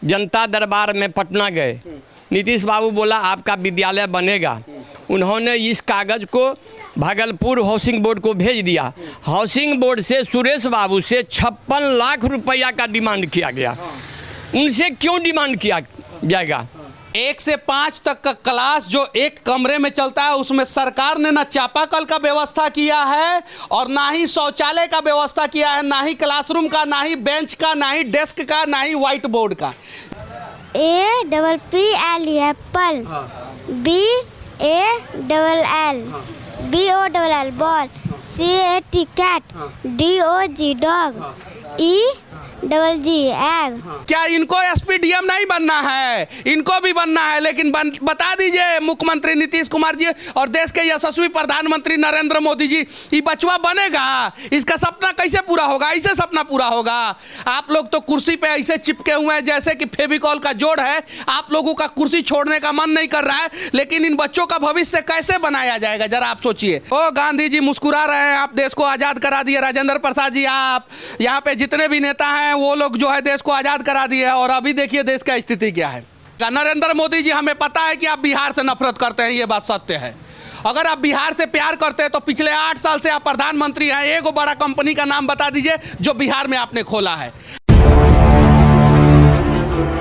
जनता दरबार में पटना गए। नीतीश बाबू बोला आपका विद्यालय बनेगा। उन्होंने इस कागज़ को भागलपुर हाउसिंग बोर्ड को भेज दिया। हाउसिंग बोर्ड से सुरेश बाबू से 56 लाख रुपया का डिमांड किया गया। उनसे क्यों डिमांड किया जाएगा? 1 से 5 तक का क्लास जो एक कमरे में चलता है, उसमें सरकार ने ना चापाकल का व्यवस्था किया है और ना ही शौचालय का व्यवस्था किया है, ना ही क्लासरूम का, ना ही बेंच का, ना ही डेस्क का, ना ही व्हाइट बोर्ड का। APPL apple, BALL, BOLL ball, CAT cat, DOG dog, EGG egg. क्या इनको SPDM नहीं बनना है? इनको भी बनना है, लेकिन बता दीजिए मुख्यमंत्री नीतीश कुमार जी और देश के यशस्वी प्रधानमंत्री नरेंद्र मोदी जी, ये बचवा बनेगा? इसका सपना कैसे पूरा होगा? ऐसे सपना पूरा होगा? आप लोग तो कुर्सी पे ऐसे चिपके हुए हैं जैसे कि फेविकॉल का जोड़ है। आप लोगों का कुर्सी छोड़ने का मन नहीं कर रहा है, लेकिन इन बच्चों का भविष्य कैसे बनाया जाएगा, जरा आप सोचिए। ओ गांधी जी मुस्कुरा रहे हैं, आप देश को आज़ाद करा दिए। राजेंद्र प्रसाद जी, आप यहाँ पे जितने भी नेता हैं वो लोग जो है देश को आज़ाद करा दिए, और अभी देखिए देश का स्थिति क्या है। नरेंद्र मोदी जी, हमें पता है कि आप बिहार से नफरत करते हैं, ये बात सत्य है। अगर आप बिहार से प्यार करते हैं तो पिछले 8 साल से आप प्रधानमंत्री हैं, एक बड़ा कंपनी का नाम बता दीजिए जो बिहार में आपने खोला है।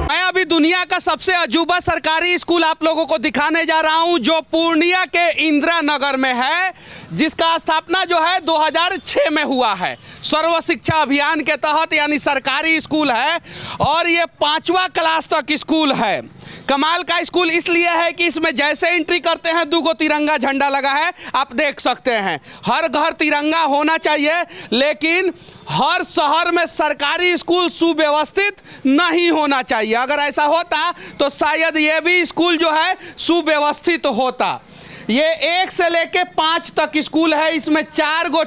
मैं अभी दुनिया का सबसे अजूबा सरकारी स्कूल आप लोगों को दिखाने जा रहा हूं, जो पूर्णिया के इंदिरा नगर में है, जिसका स्थापना जो है 2006 में हुआ है सर्व शिक्षा अभियान के तहत, यानी सरकारी स्कूल है, और ये 5वां क्लास तक स्कूल है। कमाल का स्कूल इसलिए है कि इसमें जैसे एंट्री करते हैं 2 तिरंगा झंडा लगा है, आप देख सकते हैं। हर घर तिरंगा होना चाहिए, लेकिन हर शहर में सरकारी स्कूल सुव्यवस्थित नहीं होना चाहिए। अगर ऐसा होता तो शायद ये भी स्कूल जो है सुव्यवस्थित होता। ये 1 से लेके 5 तक स्कूल है, इसमें 4 गो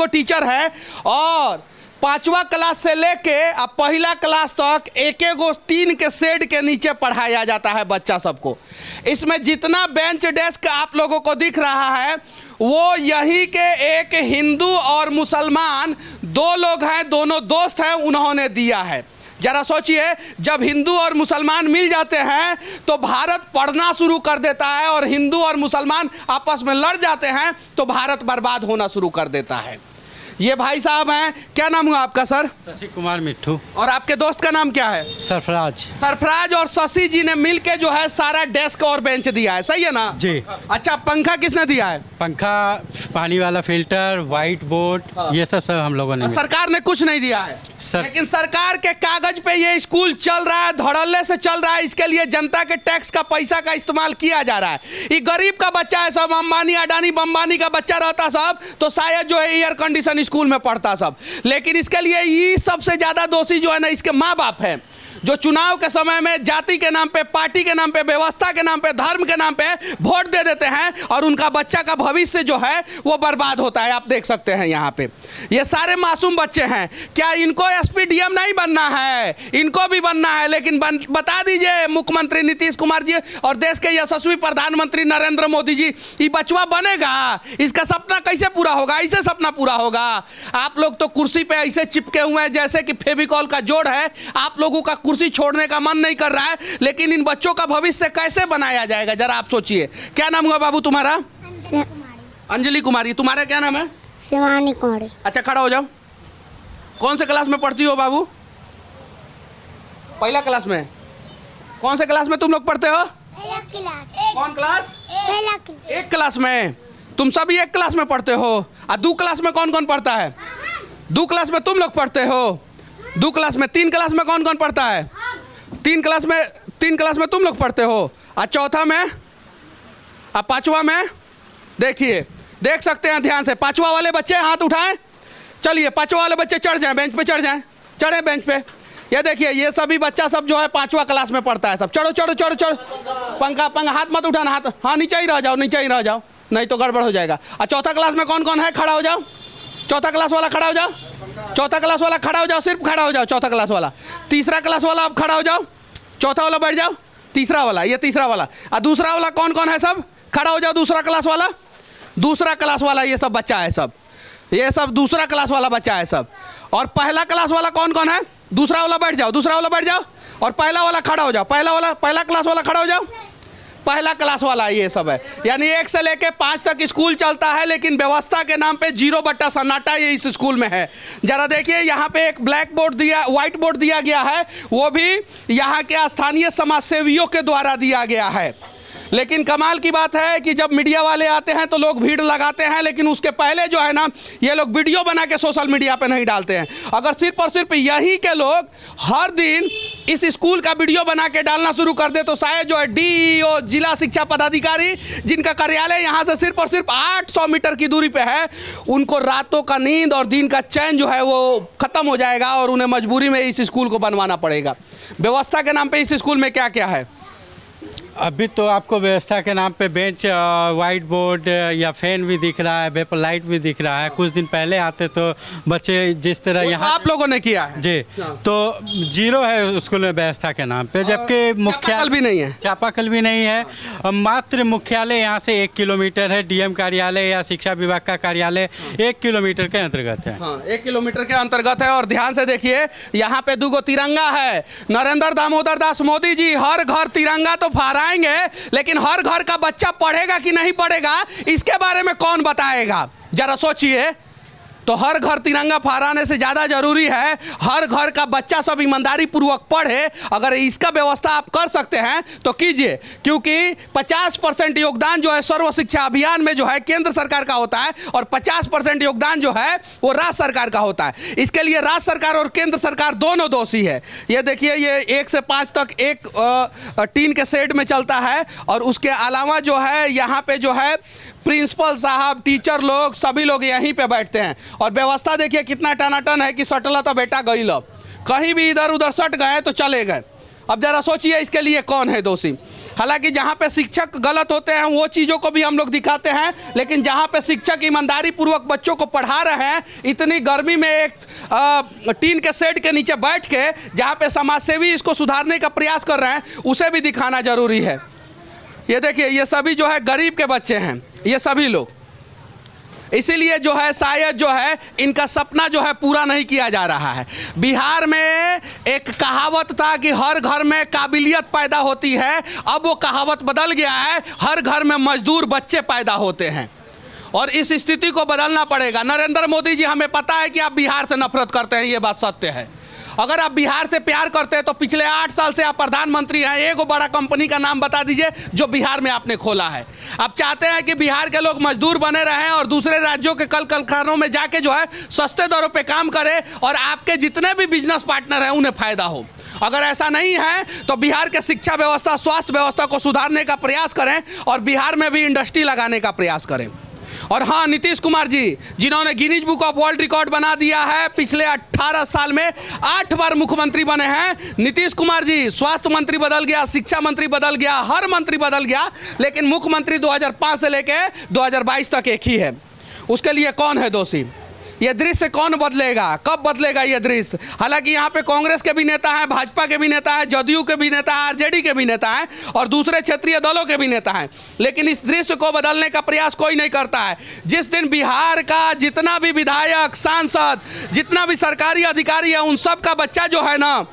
टीचर है, और 5वां क्लास से लेके अब पहला क्लास तक एक गो 3 के शेड के नीचे पढ़ाया जाता है बच्चा सबको। इसमें जितना बेंच डेस्क आप लोगों को दिख रहा है, वो यही के एक हिंदू और मुसलमान 2 लोग हैं, दोनों दोस्त हैं, उन्होंने दिया है। जरा सोचिए, जब हिंदू और मुसलमान मिल जाते हैं तो भारत पढ़ना शुरू कर देता है, और हिंदू और मुसलमान आपस में लड़ जाते हैं तो भारत बर्बाद होना शुरू कर देता है। ये भाई साहब हैं, क्या नाम हुआ आपका सर? शशि कुमार मिट्ठू। और आपके दोस्त का नाम क्या है? सरफराज। सरफराज और शशि जी ने मिलके जो है सारा डेस्क और बेंच दिया है, सही है ना जी? अच्छा, पंखा किसने दिया है? पंखा, पानी वाला फिल्टर, व्हाइट बोर्ड, ये सब हम लोगों ने। सरकार ने कुछ नहीं दिया है लेकिन सरकार के कागज पे ये स्कूल चल रहा है, धड़ल्ले से चल रहा है। इसके लिए जनता के टैक्स का पैसा का इस्तेमाल किया जा रहा है। ये गरीब का बच्चा है सब, अंबानी अडानी बम्बानी का बच्चा रहता सब तो शायद जो है एयर कंडीशन स्कूल में पढ़ता सब। लेकिन इसके लिए ये सबसे ज्यादा दोषी जो है ना, इसके माँ बाप है, जो चुनाव के समय में जाति के नाम पे, पार्टी के नाम पे, व्यवस्था के नाम पे, धर्म के नाम पे वोट दे देते हैं, और उनका बच्चा का भविष्य जो है वो बर्बाद होता है। आप देख सकते हैं यहाँ पे ये सारे मासूम बच्चे हैं। क्या इनको SPDM नहीं बनना है? इनको भी बनना है, लेकिन बता दीजिए मुख्यमंत्री नीतीश कुमार जी और देश के यशस्वी प्रधानमंत्री नरेंद्र मोदी जी, ये बचवा बनेगा? इसका सपना कैसे पूरा होगा? ऐसे सपना पूरा होगा? आप लोग तो कुर्सी पे ऐसे चिपके हुए हैं जैसे कि फेविकॉल का जोड़ है। आप लोगों का कुर्सी छोड़ने का मन नहीं कर रहा है, लेकिन इन बच्चों का भविष्य कैसे बनाया जाएगा, जरा आप सोचिए। क्या नाम हुआ बाबू तुम्हारा? अंजलि कुमारी। तुम्हारा क्या नाम है? शिवानी कुमारी। अच्छा, खड़ा हो जाओ। कौन से क्लास में पढ़ती हो बाबू? पहला क्लास में। कौन से क्लास में तुम लोग पढ़ते हो? कौन क्लास? एक क्लास में। तुम सभी एक क्लास में पढ़ते हो। और 2 क्लास में कौन कौन पढ़ता है? 2 क्लास में तुम लोग पढ़ते हो। 2 क्लास में। 3 क्लास में कौन कौन पढ़ता है? 3 क्लास में तुम लोग पढ़ते हो। और चौथा में, और 5वां में। देखिए, देख सकते हैं ध्यान से, 5वां वाले बच्चे हाथ उठाएं। चलिए 5वां वाले बच्चे चढ़ जाएं, बेंच पे चढ़ जाएं। चढ़े बेंच पे। ये देखिए, ये सभी बच्चा सब जो है 5वां क्लास में पढ़ता है सब। चढ़ो चढ़ो चढ़ो चढ़ो। पंखा, हाथ मत उठाना, हाथ, हाँ नीचे ही रह जाओ, नीचे ही रह जाओ, नहीं तो गड़बड़ हो जाएगा। और चौथा क्लास में कौन कौन है? खड़ा हो जाओ। चौथा क्लास वाला खड़ा हो जाओ। चौथा क्लास वाला खड़ा हो जाओ, सिर्फ खड़ा हो जाओ। चौथा क्लास वाला। तीसरा क्लास वाला अब खड़ा हो जाओ। चौथा वाला बैठ जाओ। तीसरा वाला, ये तीसरा वाला। और दूसरा वाला कौन कौन है? सब खड़ा हो जाओ। दूसरा क्लास वाला, दूसरा क्लास वाला, ये सब बच्चा है सब, ये सब दूसरा क्लास वाला बच्चा है सब। और पहला क्लास वाला कौन कौन है? दूसरा वाला बैठ जाओ, दूसरा वाला बैठ जाओ, और पहला वाला खड़ा हो जाओ, पहला क्लास वाला खड़ा हो जाओ। पहला क्लास वाला ये सब है, यानी 1 से लेके 5 तक स्कूल चलता है, लेकिन व्यवस्था के नाम पे 0 बट्टा सन्नाटा ये इस स्कूल में है। जरा देखिए, यहाँ पे एक ब्लैक बोर्ड दिया, व्हाइट बोर्ड दिया गया है, वो भी यहाँ के स्थानीय समाज सेवियों के द्वारा दिया गया है। लेकिन कमाल की बात है कि जब मीडिया वाले आते हैं तो लोग भीड़ लगाते हैं, लेकिन उसके पहले जो है ना, ये लोग वीडियो बना के सोशल मीडिया पे नहीं डालते हैं। अगर सिर्फ और सिर्फ यही के लोग हर दिन इस स्कूल का वीडियो बना के डालना शुरू कर दे तो शायद जो है DEO जिला शिक्षा पदाधिकारी, जिनका कार्यालय यहाँ से सिर्फ और सिर्फ 800 मीटर की दूरी पे है, उनको रातों का नींद और दिन का चैन जो है वो ख़त्म हो जाएगा और उन्हें मजबूरी में इस स्कूल को बनवाना पड़ेगा। व्यवस्था के नाम पे इस स्कूल में क्या क्या है? अभी तो आपको व्यवस्था के नाम पे बेंच, वाइट बोर्ड या फैन भी दिख रहा है, वेपर लाइट भी दिख रहा है। कुछ दिन पहले आते तो बच्चे जिस तरह यहाँ आप लोगों ने किया है जी, तो 0 है स्कूल में व्यवस्था के नाम पे, जबकि चापाकल भी नहीं है, चापाकल भी नहीं है। मात्र मुख्यालय यहाँ से 1 किलोमीटर है, DM कार्यालय या शिक्षा विभाग का कार्यालय 1 किलोमीटर के अंतर्गत है। 1 किलोमीटर के अंतर्गत है। और ध्यान से देखिए, यहाँ पे 2 तिरंगा है। नरेंद्र दामोदर दास मोदी जी हर घर तिरंगा तो फहराएंगे, लेकिन हर घर का बच्चा पढ़ेगा कि नहीं पढ़ेगा इसके बारे में कौन बताएगा? जरा सोचिए। तो हर घर तिरंगा फहराने से ज़्यादा जरूरी है हर घर का बच्चा सब ईमानदारी पूर्वक पढ़े। अगर इसका व्यवस्था आप कर सकते हैं तो कीजिए, क्योंकि 50% योगदान जो है सर्व शिक्षा अभियान में जो है केंद्र सरकार का होता है और 50% योगदान जो है वो राज्य सरकार का होता है। इसके लिए राज्य सरकार और केंद्र सरकार दोनों दोषी है। ये देखिए, ये 1 से 5 तक एक टीन के सेट में चलता है, और उसके अलावा जो है यहाँ पे जो है प्रिंसिपल साहब, टीचर लोग, सभी लोग यहीं पे बैठते हैं। और व्यवस्था देखिए कितना टनाटन है कि सटला तो बेटा गई लो, कहीं भी इधर उधर सट गए तो चले गए। अब जरा सोचिए इसके लिए कौन है दोषी? हालांकि जहाँ पे शिक्षक गलत होते हैं वो चीज़ों को भी हम लोग दिखाते हैं, लेकिन जहाँ पे शिक्षक ईमानदारी पूर्वक बच्चों को पढ़ा रहे हैं, इतनी गर्मी में एक टीन के शेड के नीचे बैठ के जहाँ पे समाजसेवी इसको सुधारने का प्रयास कर रहे हैं, उसे भी दिखाना जरूरी है। ये देखिए, ये सभी जो है गरीब के बच्चे हैं, ये सभी लोग। इसीलिए जो है शायद जो है इनका सपना जो है पूरा नहीं किया जा रहा है। बिहार में एक कहावत था कि हर घर में काबिलियत पैदा होती है, अब वो कहावत बदल गया है, हर घर में मजदूर बच्चे पैदा होते हैं। और इस स्थिति को बदलना पड़ेगा। नरेंद्र मोदी जी, हमें पता है कि आप बिहार से नफरत करते हैं, ये बात सत्य है। अगर आप बिहार से प्यार करते हैं तो पिछले 8 साल से आप प्रधानमंत्री हैं, एक बड़ा कंपनी का नाम बता दीजिए जो बिहार में आपने खोला है। आप चाहते हैं कि बिहार के लोग मजदूर बने रहें और दूसरे राज्यों के कल कारखानों में जाके जो है सस्ते दरों पे काम करें और आपके जितने भी बिजनेस पार्टनर हैं उन्हें फायदा हो। अगर ऐसा नहीं है तो बिहार के शिक्षा व्यवस्था, स्वास्थ्य व्यवस्था को सुधारने का प्रयास करें और बिहार में भी इंडस्ट्री लगाने का प्रयास करें। और हाँ, नीतीश कुमार जी, जिन्होंने Guinness book of world record बना दिया है, पिछले 18 साल में 8 बार मुख्यमंत्री बने हैं। नीतीश कुमार जी, स्वास्थ्य मंत्री बदल गया, शिक्षा मंत्री बदल गया, हर मंत्री बदल गया, लेकिन मुख्यमंत्री 2005 से लेकर 2022 तक एक ही है। उसके लिए कौन है दोषी? ये दृश्य कौन बदलेगा? कब बदलेगा ये दृश्य? हालांकि यहाँ पे कांग्रेस के भी नेता हैं, भाजपा के भी नेता हैं, जदयू के भी नेता हैं, RJD के भी नेता हैं और दूसरे क्षेत्रीय दलों के भी नेता हैं, लेकिन इस दृश्य को बदलने का प्रयास कोई नहीं करता है। जिस दिन बिहार का जितना भी विधायक, सांसद, जितना भी सरकारी अधिकारी है, उन सब का बच्चा जो है ना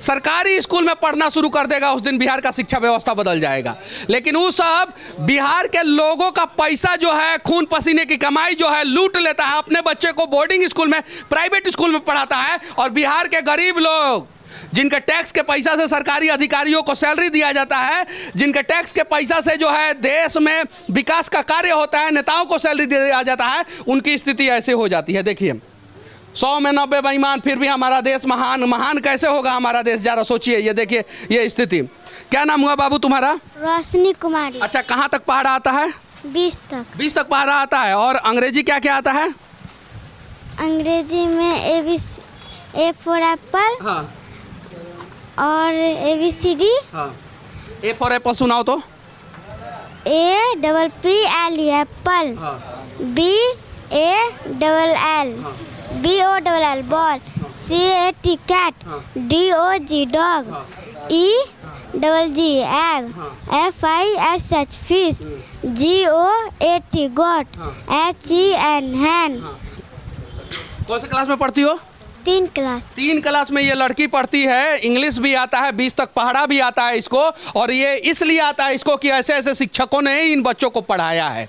सरकारी स्कूल में पढ़ना शुरू कर देगा, उस दिन बिहार का शिक्षा व्यवस्था बदल जाएगा। लेकिन वो सब बिहार के लोगों का पैसा जो है, खून पसीने की कमाई जो है, लूट लेता है, अपने बच्चे को बोर्डिंग स्कूल में, प्राइवेट स्कूल में पढ़ाता है। और बिहार के गरीब लोग, जिनके टैक्स के पैसा से सरकारी अधिकारियों को सैलरी दिया जाता है, जिनके टैक्स के पैसा से जो है देश में विकास का कार्य होता है, नेताओं को सैलरी दिया जाता है, उनकी स्थिति ऐसे हो जाती है। देखिए, 100 में 90 बेईमान, फिर भी हमारा देश महान। महान कैसे होगा हमारा देश? जरा सोचिए। ये देखिए ये स्थिति। क्या नाम हुआ बाबू तुम्हारा? रोशनी कुमारी। अच्छा, कहाँ तक पहाड़ा आता है? 20 तक। 20 तक पहाड़ा आता है। और अंग्रेजी क्या क्या आता है? अंग्रेजी में A for एप्पल, हाँ, और ABCD। हाँ। A for एप्पल सुनाओ तो। APPLE apple, BALL, BOLL ball, CAT cat, DOG dog, EGG egg, FISH fish, GOAT goat, HEN hen. कौन से क्लास में पढ़ती हो? 3 क्लास। 3 क्लास में ये लड़की पढ़ती है। इंग्लिश भी आता है, 20 तक पढ़ा भी आता है इसको, और ये इसलिए आता है इसको कि ऐसे ऐसे शिक्षकों ने इन बच्चों को पढ़ाया है।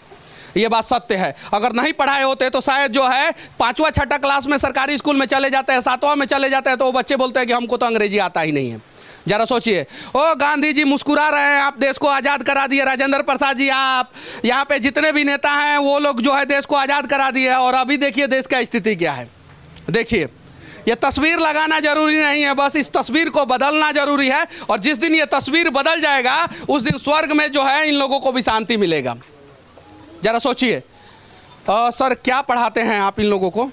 ये बात सत्य है। अगर नहीं पढ़ाए होते तो शायद जो है 5वां 6ठा क्लास में सरकारी स्कूल में चले जाते हैं, 7वां में चले जाते हैं, तो वो बच्चे बोलते हैं कि हमको तो अंग्रेजी आता ही नहीं है। जरा सोचिए, ओ गांधी जी मुस्कुरा रहे हैं, आप देश को आज़ाद करा दिए। राजेंद्र प्रसाद जी, आप यहाँ पे जितने भी नेता हैं वो लोग जो है देश को आज़ाद करा दिए, और अभी देखिए देश का स्थिति क्या है। देखिए, ये तस्वीर लगाना जरूरी नहीं है, बस इस तस्वीर को बदलना जरूरी है, और जिस दिन ये तस्वीर बदल जाएगा उस दिन स्वर्ग में जो है इन लोगों को भी शांति मिलेगा। जरा सोचिए। सर, क्या पढ़ाते हैं आप इन लोगों को?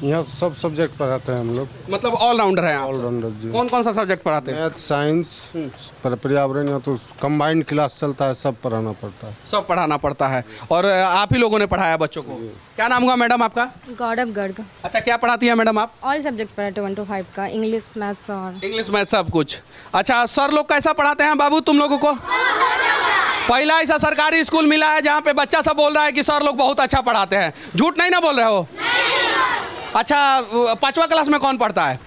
यहाँ सब सब्जेक्ट पढ़ाते हैं हम लोग। मतलब ऑलराउंडर हैं आप? ऑलराउंडर जी। कौन कौन सा सब्जेक्ट पढ़ाते हैं? मैथ, साइंस, पर्यावरण, या तो कंबाइंड क्लास चलता है, सब पढ़ाना पड़ता है। सब पढ़ाना पड़ता है। और आप ही लोगों ने पढ़ाया बच्चों को? क्या नाम हुआ मैडम आपका? गौरव गर्ग। अच्छा, क्या पढ़ाती है मैडम आप? ऑल सब्जेक्ट पढ़ाते 1 to 5 का, इंग्लिश, मैथ्स और इंग्लिश, मैथ, सब कुछ। अच्छा, सर लोग कैसा पढ़ाते हैं बाबू तुम लोगों को? पहला ऐसा सरकारी स्कूल मिला है जहाँ पे बच्चा सब बोल रहा है कि सर लोग बहुत अच्छा पढ़ाते हैं। झूठ नहीं ना बोल रहे हो? अच्छा, 5वां क्लास में कौन पढ़ता है?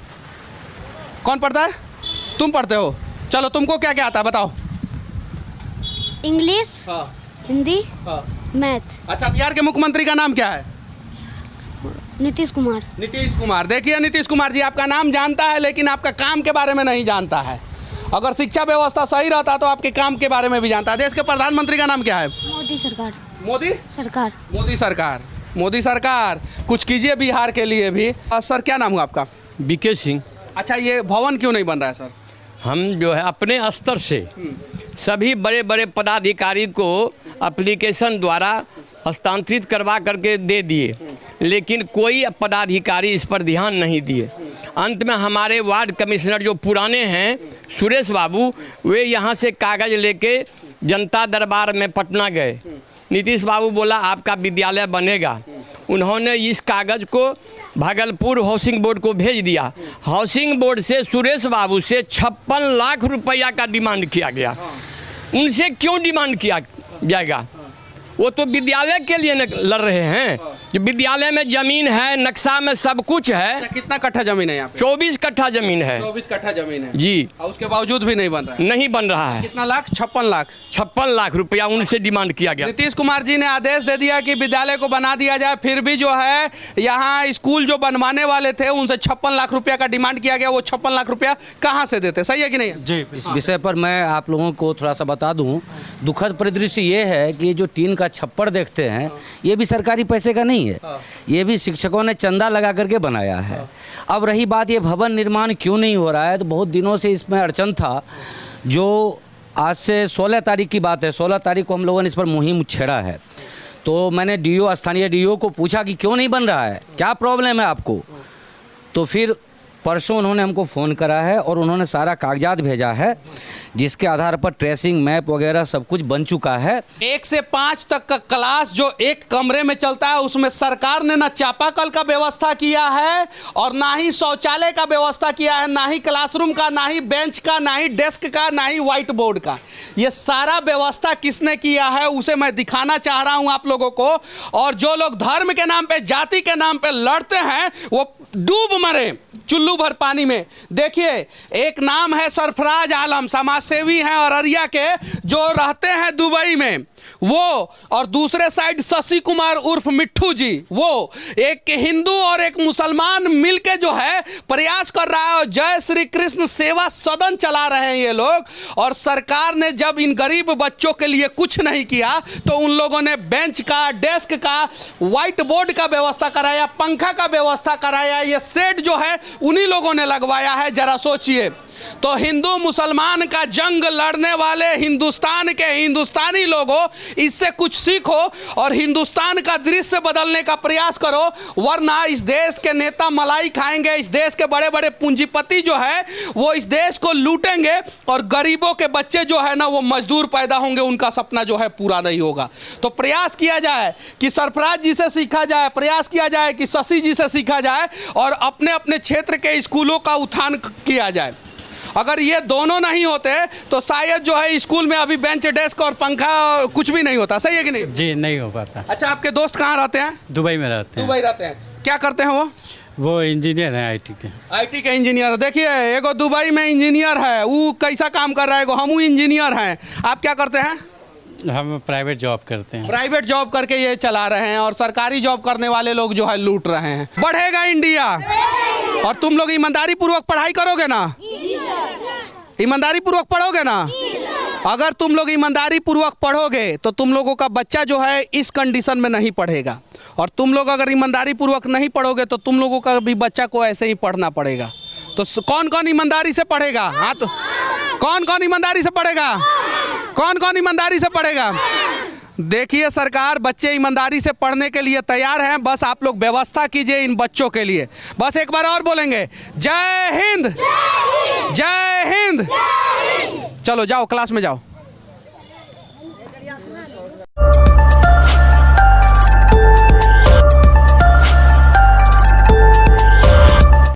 कौन पढ़ता है? तुम पढ़ते हो। चलो, तुमको क्या क्या आता है बताओ? इंग्लिश, हाँ, हिंदी, हाँ। मैथ। अच्छा, बिहार के मुख्यमंत्री का नाम क्या है? नीतीश कुमार। नीतीश कुमार। देखिए नीतीश कुमार जी, आपका नाम जानता है लेकिन आपका काम के बारे में नहीं जानता है। अगर शिक्षा व्यवस्था सही रहता तो आपके काम के बारे में भी जानता है। देश के प्रधानमंत्री का नाम क्या है? मोदी सरकार। मोदी सरकार। मोदी सरकार। मोदी सरकार, कुछ कीजिए बिहार के लिए भी। सर, क्या नाम हुआ आपका? बीके सिंह। अच्छा, ये भवन क्यों नहीं बन रहा है सर? हम जो है अपने स्तर से सभी बड़े बड़े पदाधिकारी को एप्लीकेशन द्वारा हस्तांतरित करवा करके दे दिए, लेकिन कोई पदाधिकारी इस पर ध्यान नहीं दिए। अंत में हमारे वार्ड कमिश्नर जो पुराने हैं सुरेश बाबू, वे यहाँ से कागज़ लेके जनता दरबार में पटना गए। नीतीश बाबू बोला आपका विद्यालय बनेगा। उन्होंने इस कागज़ को भागलपुर हाउसिंग बोर्ड को भेज दिया। हाउसिंग बोर्ड से सुरेश बाबू से 56 लाख रुपया का डिमांड किया गया। उनसे क्यों डिमांड किया जाएगा? वो तो विद्यालय के लिए लड़ रहे हैं कि विद्यालय में जमीन है, नक्शा में सब कुछ है। कितना कट्ठा जमीन है यहाँ पे? 24 कट्ठा जमीन है। 24 कट्ठा जमीन है जी, और उसके बावजूद भी नहीं बन रहा है। नहीं बन रहा है। कितना लाख? 56 लाख। 56 लाख रुपया उनसे डिमांड किया गया। नीतीश कुमार जी ने आदेश दे दिया कि विद्यालय को बना दिया जाए, फिर भी जो है यहाँ स्कूल जो बनवाने वाले थे उनसे 56 लाख रुपया का डिमांड किया गया। वो 56 लाख रुपया कहाँ से देते? सही है कि नहीं? जी, इस विषय पर मैं आप लोगों को थोड़ा सा बता दूं। दुखद परिदृश्य ये है कि जो टीन का छप्पर देखते हैं ये भी सरकारी पैसे का नहीं है, ये भी शिक्षकों ने चंदा लगा करके बनाया है। अब रही बात ये भवन निर्माण क्यों नहीं हो रहा है, तो बहुत दिनों से इसमें अड़चन था। जो आज से 16 तारीख की बात है, 16 तारीख को हम लोगों ने इस पर मुहिम छेड़ा है। तो मैंने डीओ, स्थानीय डीओ को पूछा कि क्यों नहीं बन रहा है, क्या प्रॉब्लम है आपको। तो फिर परसों उन्होंने हमको फ़ोन करा है और उन्होंने सारा कागजात भेजा है, जिसके आधार पर ट्रेसिंग मैप वगैरह सब कुछ बन चुका है। 1 से 5 तक का क्लास जो एक कमरे में चलता है, उसमें सरकार ने ना चापाकल का व्यवस्था किया है और ना ही शौचालय का व्यवस्था किया है, ना ही क्लासरूम का, ना ही बेंच का, ना ही डेस्क का, ना ही व्हाइट बोर्ड का। ये सारा व्यवस्था किसने किया है उसे मैं दिखाना चाह रहा हूं आप लोगों को। और जो लोग धर्म के नाम पे, जाति के नाम पे लड़ते हैं, वो डूब मरे चुल्लू भर पानी में। देखिए, एक नाम है सरफराज आलम, समाजसेवी हैं अररिया के, जो रहते हैं दुबई में, वो, और दूसरे साइड शशि कुमार उर्फ मिट्ठू जी, वो एक हिंदू और एक मुसलमान मिलके जो है प्रयास कर रहा है। जय श्री कृष्ण सेवा सदन चला रहे हैं ये लोग। और सरकार ने जब इन गरीब बच्चों के लिए कुछ नहीं किया तो उन लोगों ने बेंच का, डेस्क का, व्हाइट बोर्ड का व्यवस्था कराया, पंखा का व्यवस्था कराया। ये सेट जो है उन्हीं लोगों ने लगवाया है। जरा सोचिए, तो हिंदू मुसलमान का जंग लड़ने वाले हिंदुस्तान के हिंदुस्तानी लोगों, इससे कुछ सीखो और हिंदुस्तान का दृश्य बदलने का प्रयास करो, वरना इस देश के नेता मलाई खाएंगे। इस देश के बड़े बड़े पूंजीपति जो है वो इस देश को लूटेंगे और गरीबों के बच्चे जो है ना वो मजदूर पैदा होंगे, उनका सपना जो है पूरा नहीं होगा। तो प्रयास किया जाए कि सरफराज जी से सीखा जाए, प्रयास किया जाए कि शशि जी से सीखा जाए और अपने अपने क्षेत्र के स्कूलों का उत्थान किया जाए। अगर ये दोनों नहीं होते तो शायद जो है स्कूल में अभी बेंच, डेस्क और पंखा कुछ भी नहीं होता। सही है कि नहीं? जी, नहीं हो पाता। अच्छा, आपके दोस्त कहाँ रहते हैं? दुबई में रहते हैं। दुबई रहते हैं। क्या करते हैं वो? वो इंजीनियर है आईटी के। आईटी के इंजीनियर। देखिए एगो दुबई में इंजीनियर है, वो कैसा काम कर रहा है, एगो हमू इंजीनियर हैं। आप क्या करते हैं? हम प्राइवेट जॉब करते हैं। प्राइवेट जॉब करके ये चला रहे हैं और सरकारी जॉब करने वाले लोग जो है लूट रहे हैं। बढ़ेगा इंडिया। और तुम लोग ईमानदारी पूर्वक पढ़ाई करोगे ना? ईमानदारी पूर्वक पढ़ोगे ना? अगर तुम लोग ईमानदारी पूर्वक पढ़ोगे तो तुम लोगों का बच्चा जो है इस कंडीशन में नहीं पढ़ेगा। और तुम लोग अगर ईमानदारी पूर्वक नहीं पढ़ोगे तो तुम लोगों का भी बच्चा को ऐसे ही पढ़ना पड़ेगा। तो कौन कौन ईमानदारी से पढ़ेगा? हाँ, तो कौन कौन ईमानदारी से पढ़ेगा? कौन कौन ईमानदारी से पढ़ेगा? देखिए सरकार बच्चे ईमानदारी से पढ़ने के लिए तैयार हैं, बस आप लोग व्यवस्था कीजिए इन बच्चों के लिए। बस एक बार और बोलेंगे, जय हिंद, जय हिंद। चलो जाओ क्लास में जाओ।